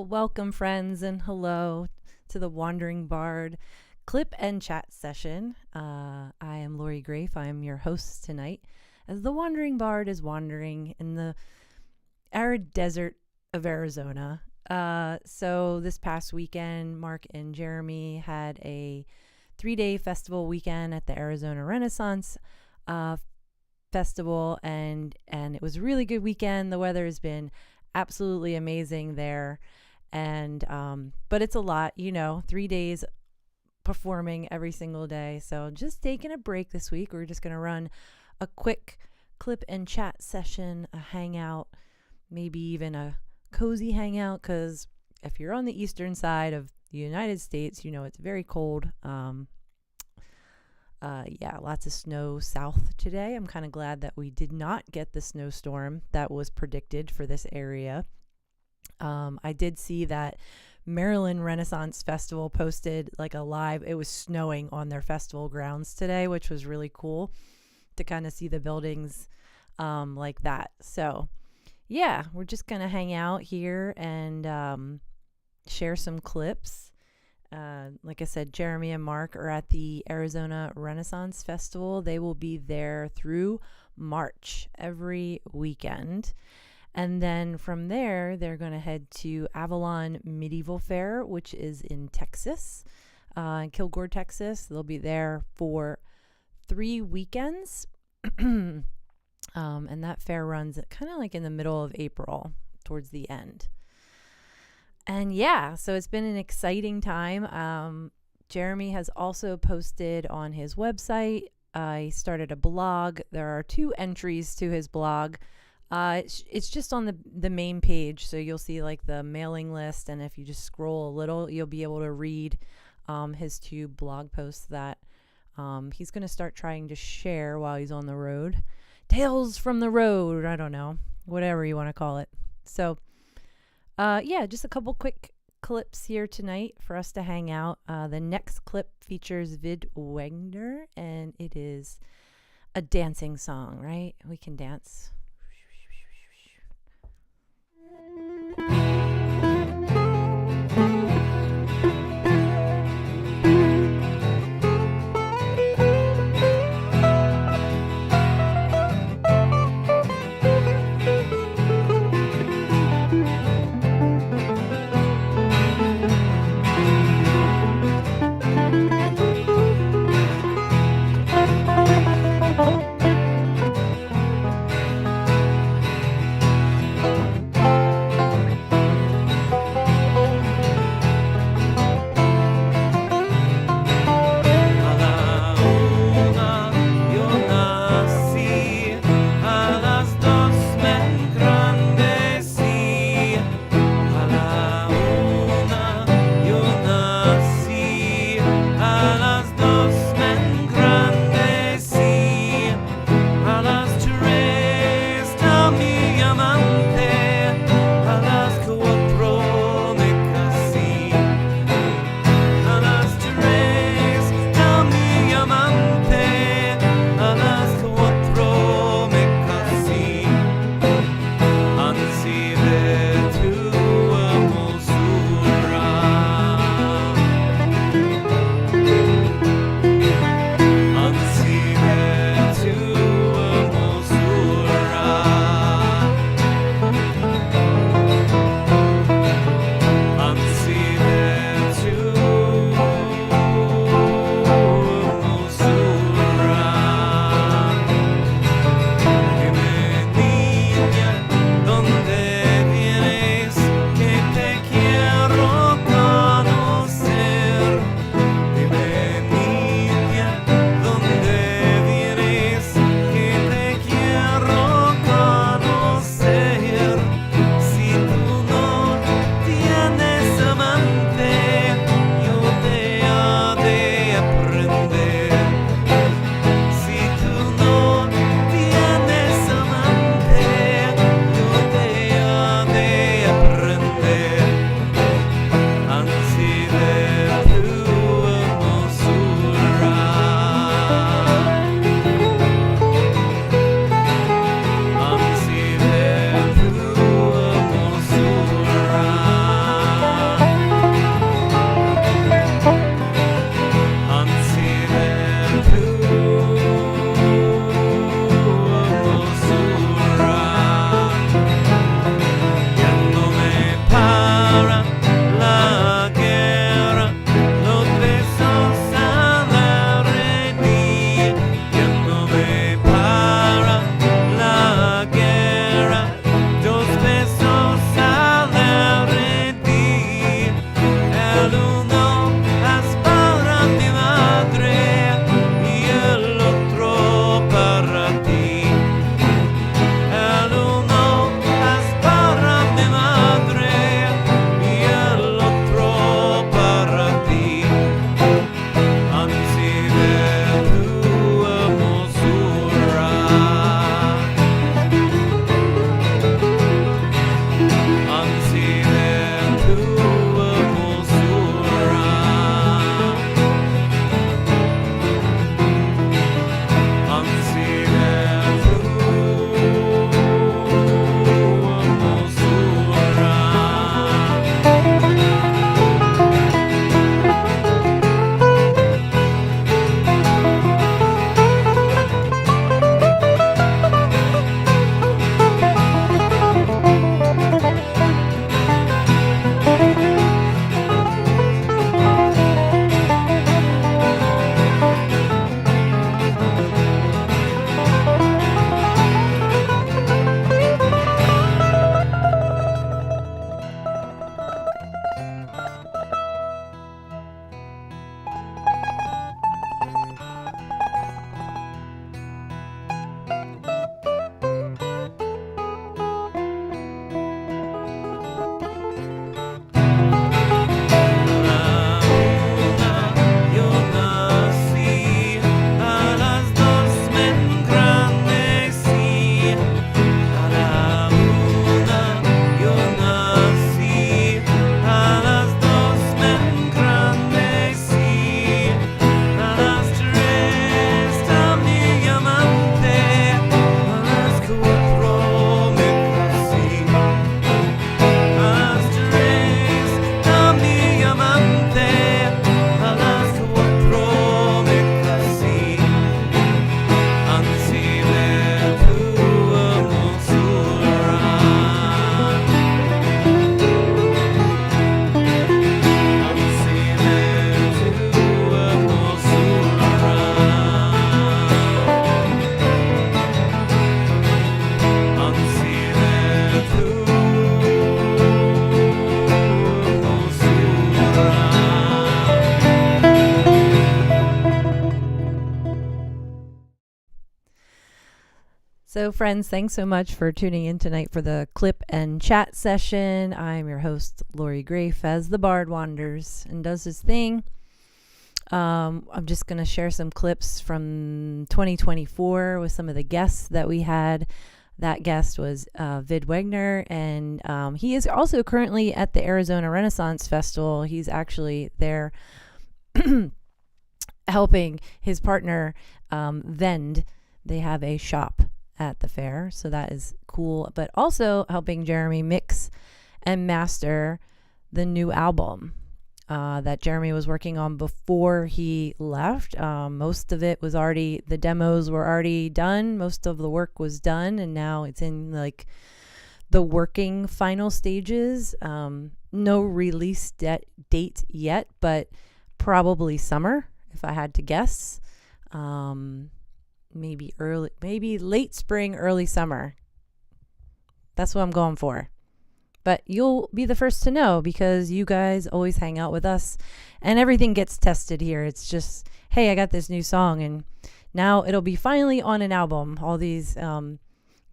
Welcome, friends, and hello to the Wandering Bard clip and chat session. I am Lori Grafe. I am your host tonight as the Wandering Bard is wandering in the arid desert of Arizona. So this past weekend, Mark and Jeremy had a 3-day festival weekend at the Arizona Renaissance Festival, and it was a really good weekend. The weather has been absolutely amazing there, and but it's a lot, 3 days performing every single day. So just taking a break this week. We're just going to run a quick clip and chat session, a hangout, maybe even a cozy hangout, because if you're on the eastern side of the United States, it's very cold. Lots of snow south today. I'm kind of glad that we did not get the snowstorm that was predicted for this area. I did see that Maryland Renaissance Festival posted like a live, it was snowing on their festival grounds today, which was really cool to kind of see the buildings like that. So yeah, we're just going to hang out here and share some clips. Like I said, Jeremy and Mark are at the Arizona Renaissance Festival. They will be there through March every weekend. And then from there, they're going to head to Avalon Medieval Fair, which is in Texas, in Kilgore, Texas. They'll be there for 3 weekends. And that fair runs kind of like in the middle of April, towards the end. And yeah, so it's been an exciting time. Jeremy has also posted on his website. He started a blog. There are 2 entries to his blog. It's just on the main page, so you'll see like the mailing list, and if you just scroll a little, you'll be able to read his 2 blog posts that he's going to start trying to share while he's on the road. Tales from the road, I don't know, whatever you want to call it. So just a couple quick clips here tonight for us to hang out. The next clip features Vid Wegner, and it is a dancing song, right? We can dance. So, friends, thanks so much for tuning in tonight for the clip and chat session. I'm your host, Lori Grafe, as the Bard wanders and does his thing. I'm just going to share some clips from 2024 with some of the guests that we had. That guest was Vid Wegner, and he is also currently at the Arizona Renaissance Festival. He's actually there helping his partner, Vend. They have a shop at the fair, so that is cool, but also helping Jeremy mix and master the new album that Jeremy was working on before he left. Most of it was already, the demos were already done, most of the work was done, and now it's in like the working final stages. No release date yet, but probably summer if I had to guess. Maybe late spring, early summer. That's what I'm going for. But you'll be the first to know because you guys always hang out with us and everything gets tested here. It's just, hey, I got this new song and now it'll be finally on an album. All these,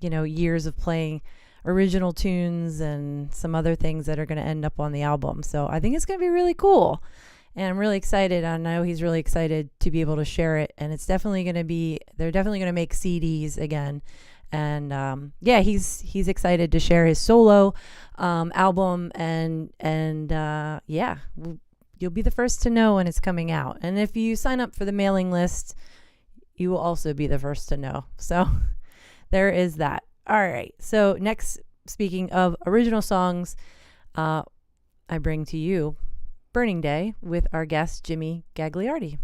years of playing original tunes and some other things that are going to end up on the album. So I think it's going to be really cool. And I'm really excited. I know he's really excited to be able to share it. And it's definitely going to be, they're definitely going to make CDs again. And he's excited to share his solo album. And you'll be the first to know when it's coming out. And if you sign up for the mailing list, you will also be the first to know. So there is that. All right. So next, speaking of original songs, I bring to you Burning Day with our guest, Jimmy Gagliardi.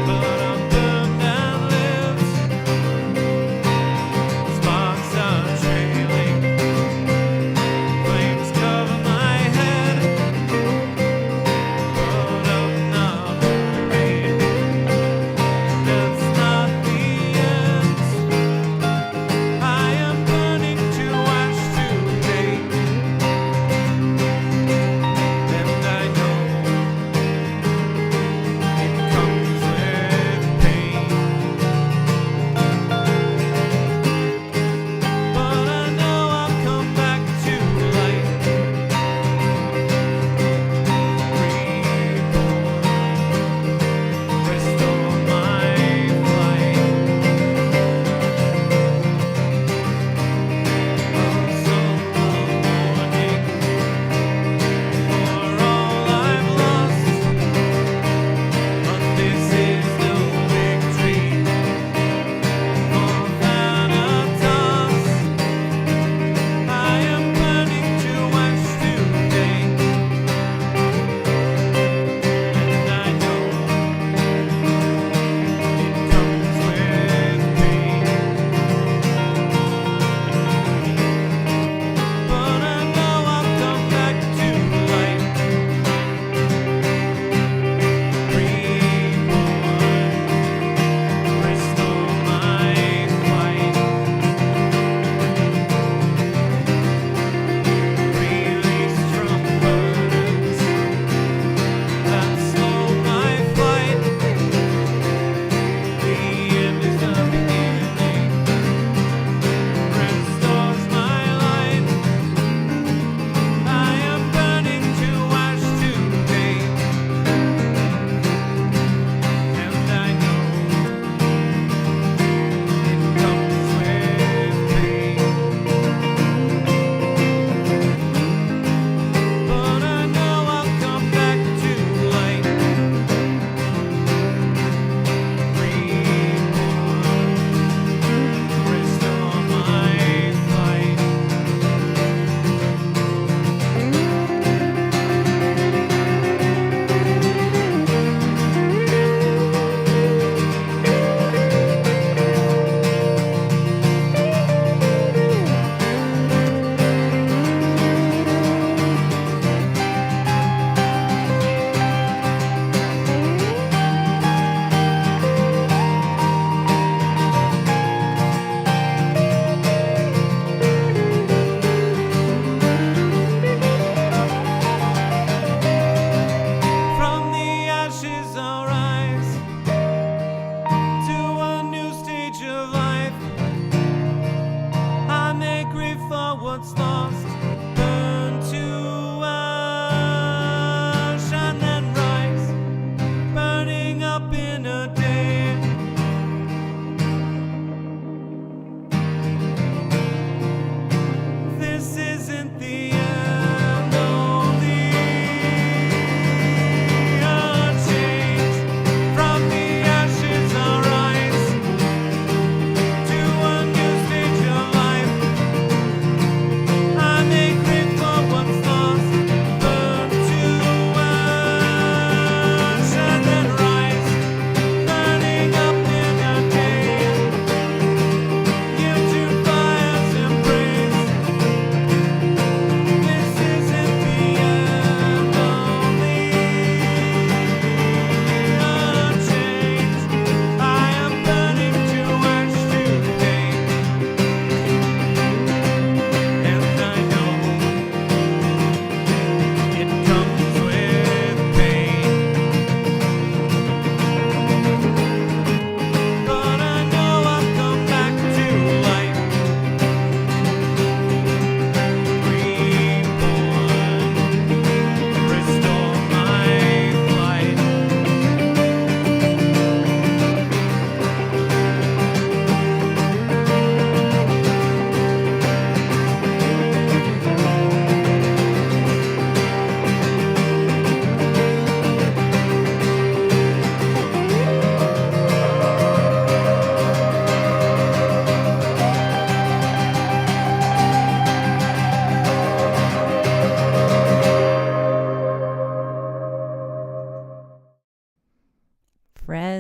But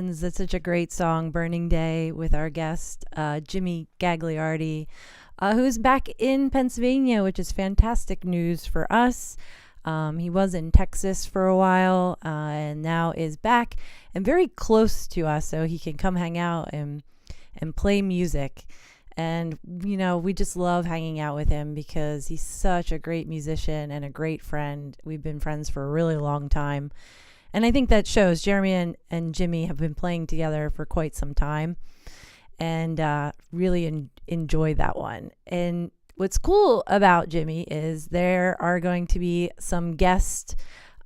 Friends. That's such a great song, Burning Day, with our guest, Jimmy Gagliardi, who's back in Pennsylvania, which is fantastic news for us. He was in Texas for a while and now is back and very close to us, so he can come hang out and play music. And, you know, we just love hanging out with him because he's such a great musician and a great friend. We've been friends for a really long time. And I think that shows. Jeremy and Jimmy have been playing together for quite some time and really enjoy that one. And what's cool about Jimmy is there are going to be some guest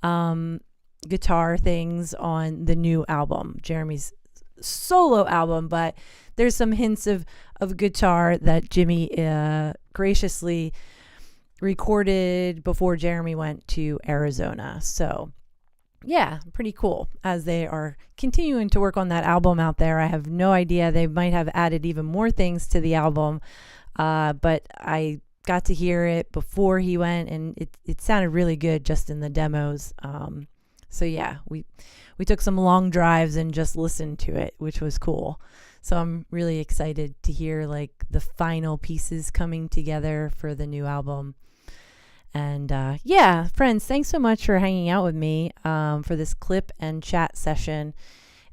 guitar things on the new album, Jeremy's solo album, but there's some hints of guitar that Jimmy graciously recorded before Jeremy went to Arizona. So yeah, pretty cool as they are continuing to work on that album out there. I have no idea. They might have added even more things to the album, but I got to hear it before he went, and it sounded really good just in the demos. So yeah, we took some long drives and just listened to it, which was cool. So I'm really excited to hear like the final pieces coming together for the new album. And yeah, friends, thanks so much for hanging out with me for this clip and chat session.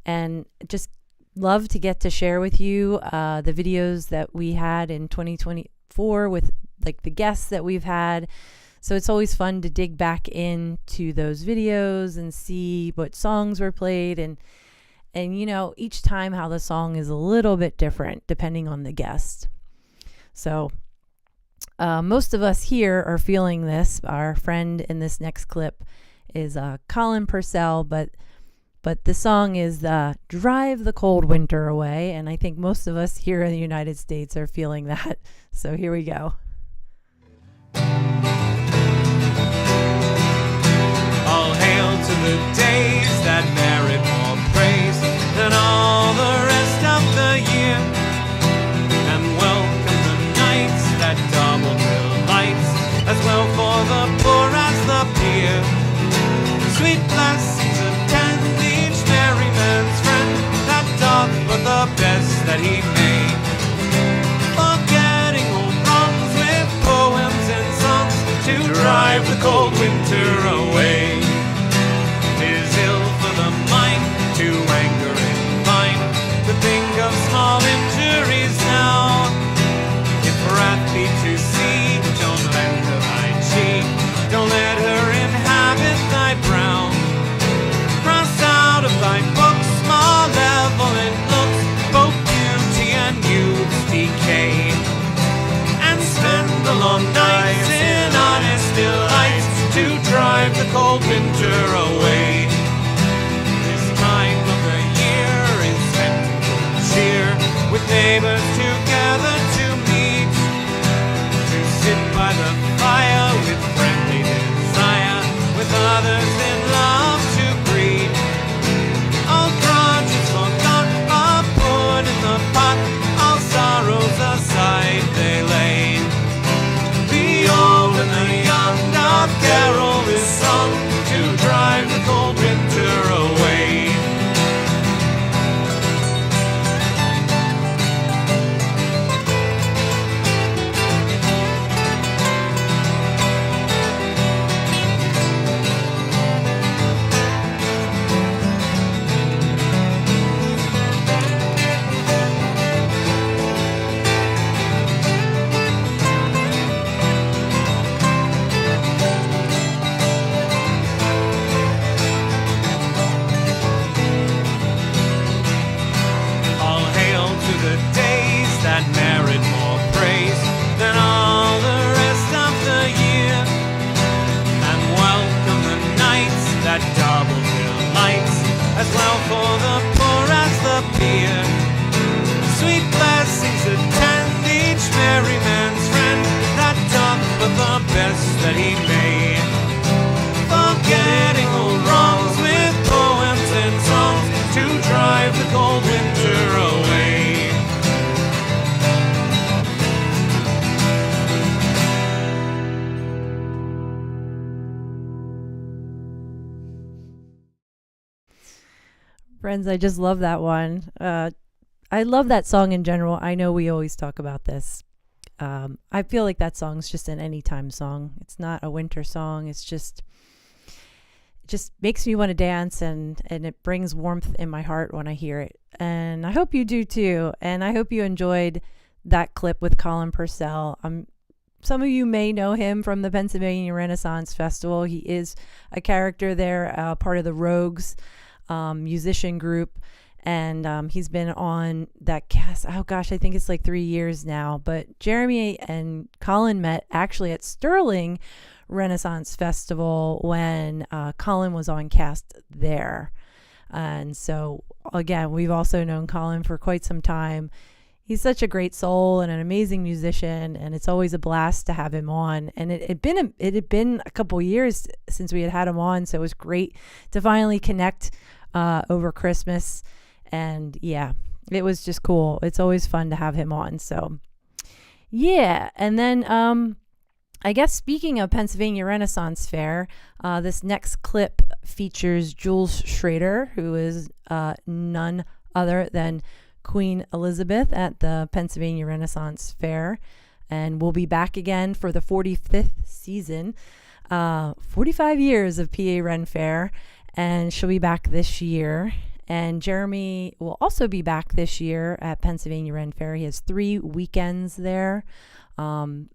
And just love to get to share with you the videos that we had in 2024 with like the guests that we've had. So it's always fun to dig back into those videos and see what songs were played and you know, each time how the song is a little bit different depending on the guest. So most of us here are feeling this. Our friend in this next clip is Colin Purcell, but the song is Drive the Cold Winter Away, and I think most of us here in the United States are feeling that. So here we go. All hail to the days that merit more praise than all the rest of the year, and welcome the nights that double delights, as well for the poor as the peer. Sweet blessings attend each merry man's friend that doth but the best that he may, forgetting old wrongs with poems and songs to drive the cold winter away. 'Tis ill for the mind to anger and pine, to think of small injuries now. If wrath be to see, don't lend her thy cheek, don't let her inhabit thy brow. Cross out of thy book small levelling looks, both beauty and youth's decay, and spend the long nights in honest delights to drive the cold winter away. This time of the year is spent in good cheer, with neighbors together to meet, to sit by the fire with friendly desire, with others in love to greet. All grudges forgot are put in the pot, all sorrows aside they lay. The old and the young doth carol this song to drive the cold winter away. All hail to the days that merit more praise than all the rest of the year, and welcome the nights that double delights, as well for the poor as the peer. Sweet blessings attend each merry man's friend that doth but the best that he may, forgetting old wrongs with poems and songs to drive the cold winter away. Friends, I just love that one. I love that song in general. I know we always talk about this. I feel like that song's just an anytime song. It's not a winter song. It just makes me want to dance, and it brings warmth in my heart when I hear it. And I hope you do too. And I hope you enjoyed that clip with Colin Purcell. Some of you may know him from the Pennsylvania Renaissance Festival. He is a character there, part of the Rogues musician group. And he's been on that cast. Oh gosh, I think it's like 3 years now. But Jeremy and Colin met actually at Sterling Renaissance Festival when Colin was on cast there. And so again, we've also known Colin for quite some time. He's such a great soul and an amazing musician, and it's always a blast to have him on. And it had been a couple years since we had him on, so it was great to finally connect over Christmas. And yeah, it was just cool. It's always fun to have him on. So yeah. And then I guess speaking of Pennsylvania Renaissance Fair, this next clip features Jules Schrader, who is none other than Queen Elizabeth at the Pennsylvania Renaissance Fair. And we'll be back again for the 45th season, 45 years of PA Ren Fair. And she'll be back this year. And Jeremy will also be back this year at Pennsylvania Ren Fair. He has 3 weekends there. I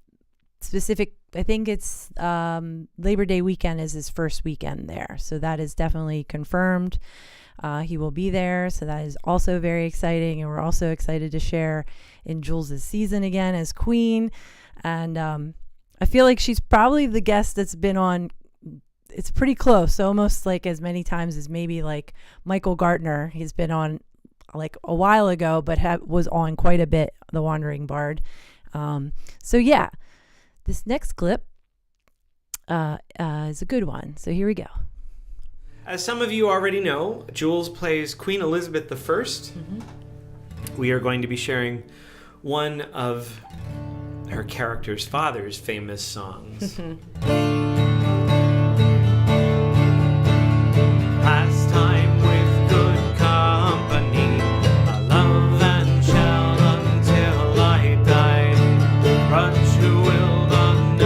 think it's Labor Day weekend is his first weekend there. So that is definitely confirmed. He will be there. So that is also very exciting. And we're also excited to share in Jules's season again as Queen. And I feel like she's probably the guest that's been on. It's pretty close, almost like as many times as maybe like Michael Gartner. He's been on like a while ago, but was on quite a bit, The Wandering Bard. So yeah, this next clip is a good one. So here we go. As some of you already know, Jules plays Queen Elizabeth I. Mm-hmm. We are going to be sharing one of her character's father's famous songs. Pastime with good company, I love and shall until I die. Grudge who will not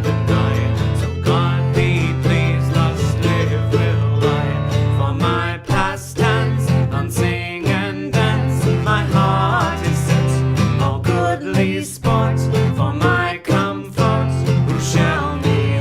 deny. So God be pleased, thus live will I. For my pastimes, on sing and dance, my heart is set. All goodly sport, for my comfort, who shall be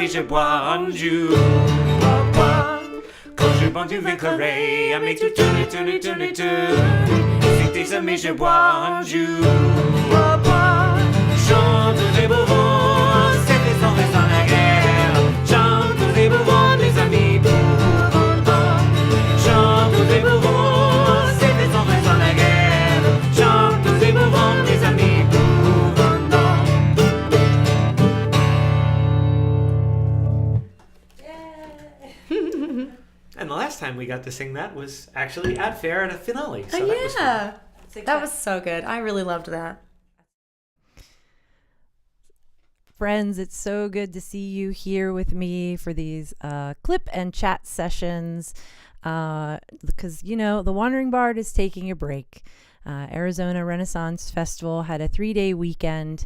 mes je bois un jour. Quand je bois du vin carré, à mes tout tourner, tourner, tourner, tourner. C'était ça, mais je bois un jour. Chante les beaux vents, c'était sans reste en la guerre. Chante les beaux vents, mes amis, pour chante les beaux vents, c'était sans reste en la guerre. Chante les beaux vents, mes amis, pour And the last time we got to sing that was actually at Fair at a finale. So that was fun. That was so good. I really loved that. Friends, it's so good to see you here with me for these clip and chat sessions because, you know, the Wandering Bard is taking a break. Arizona Renaissance Festival had a 3-day weekend,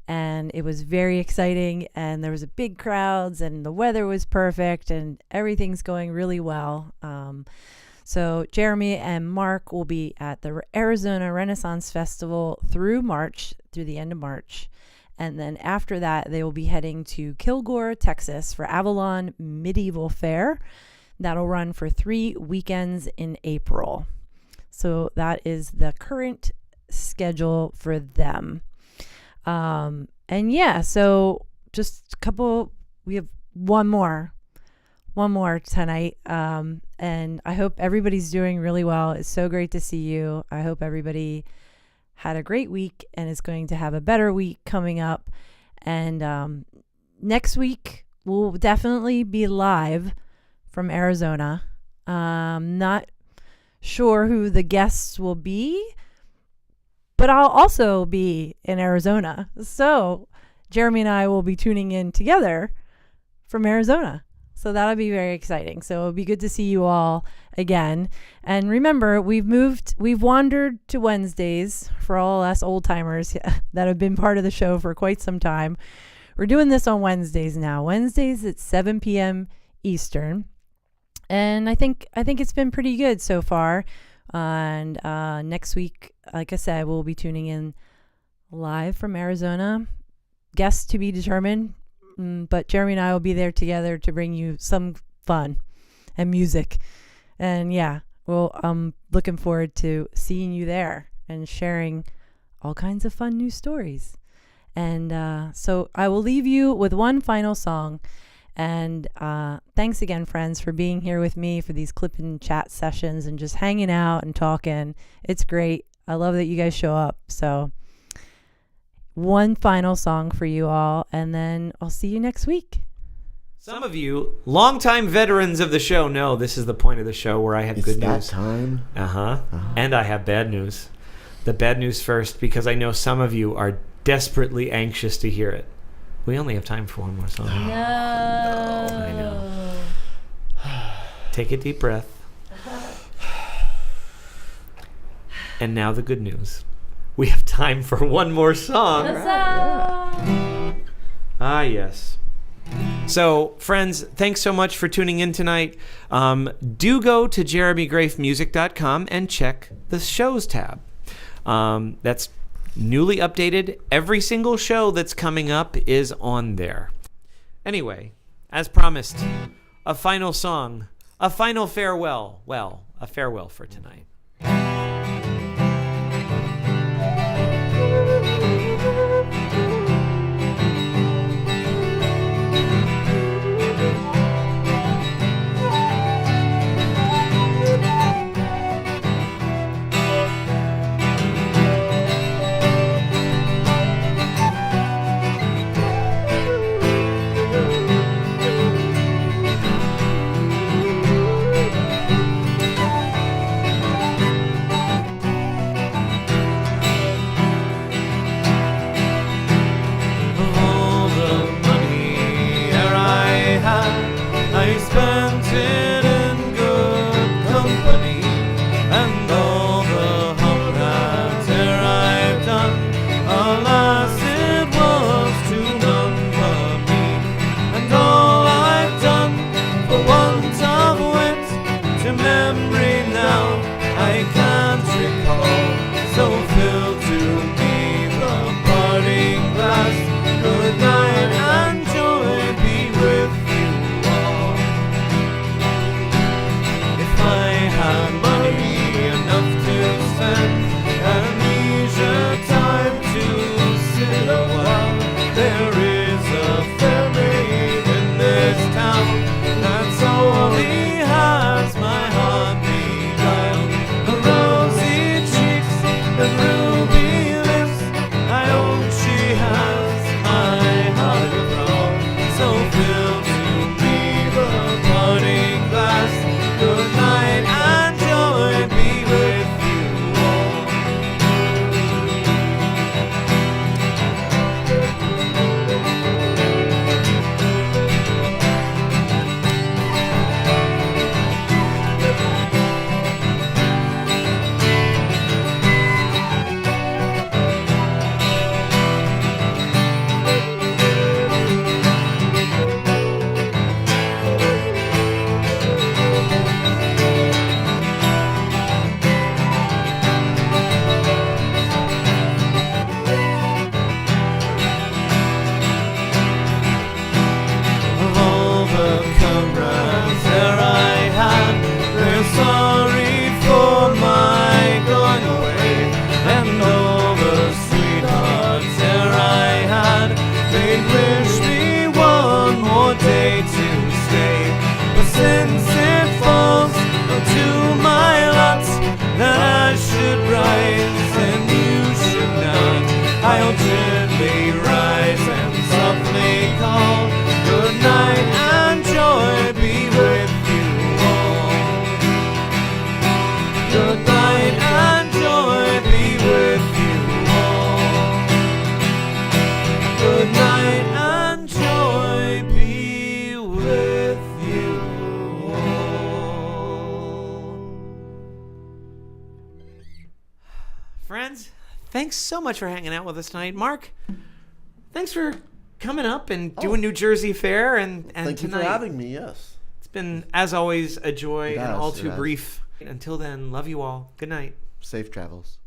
and it was very exciting, and there was a big crowds, and the weather was perfect, and everything's going really well. So Jeremy and Mark will be at the Arizona Renaissance Festival through the end of March. And then after that, they will be heading to Kilgore, Texas for Avalon Medieval Fair. That'll run for 3 weekends in April. So that is the current schedule for them. And yeah, so just a couple, we have one more tonight. And I hope everybody's doing really well. It's so great to see you. I hope everybody had a great week and is going to have a better week coming up. And next week, we'll definitely be live from Arizona. Not sure who the guests will be, but I'll also be in Arizona. So Jeremy and I will be tuning in together from Arizona. So that'll be very exciting. So it'll be good to see you all again. And remember, we've wandered to Wednesdays for all us old timers that have been part of the show for quite some time. We're doing this on Wednesdays now. Wednesdays at 7 p.m. Eastern. And I think it's been pretty good so far. And next week, like I said, we'll be tuning in live from Arizona. Guests to be determined. But Jeremy and I will be there together to bring you some fun and music. And yeah, I'm looking forward to seeing you there and sharing all kinds of fun new stories. And so I will leave you with one final song. And thanks again, friends, for being here with me for these clip and chat sessions and just hanging out and talking. It's great. I love that you guys show up. So one final song for you all, and then I'll see you next week. Some of you, longtime veterans of the show, know this is the point of the show where I have good news. It's that time. And I have bad news. The bad news first, because I know some of you are desperately anxious to hear it. We only have time for one more song. No. I know. Take a deep breath. And now the good news. We have time for one more song. Ah, yes. So, friends, thanks so much for tuning in tonight. Do go to jeremygrafemusic.com and check the shows tab. That's newly updated. Every single show that's coming up is on there. Anyway, as promised, a final song, a final farewell. Well, a farewell for tonight. I spent it in good company, and all the homerides ere I've done, alas, it was to none but me. And all I've done for want of wit, to memory now I can't recall. So fill to me the parting glass, good night and joy be with thanks so much for hanging out with us tonight. Mark, thanks for coming up and doing New Jersey Fair. And Thank you tonight. for having me, yes. It's been, as always, a joy It and has, all it too has. brief. Until then, love you all. Good night. Safe travels.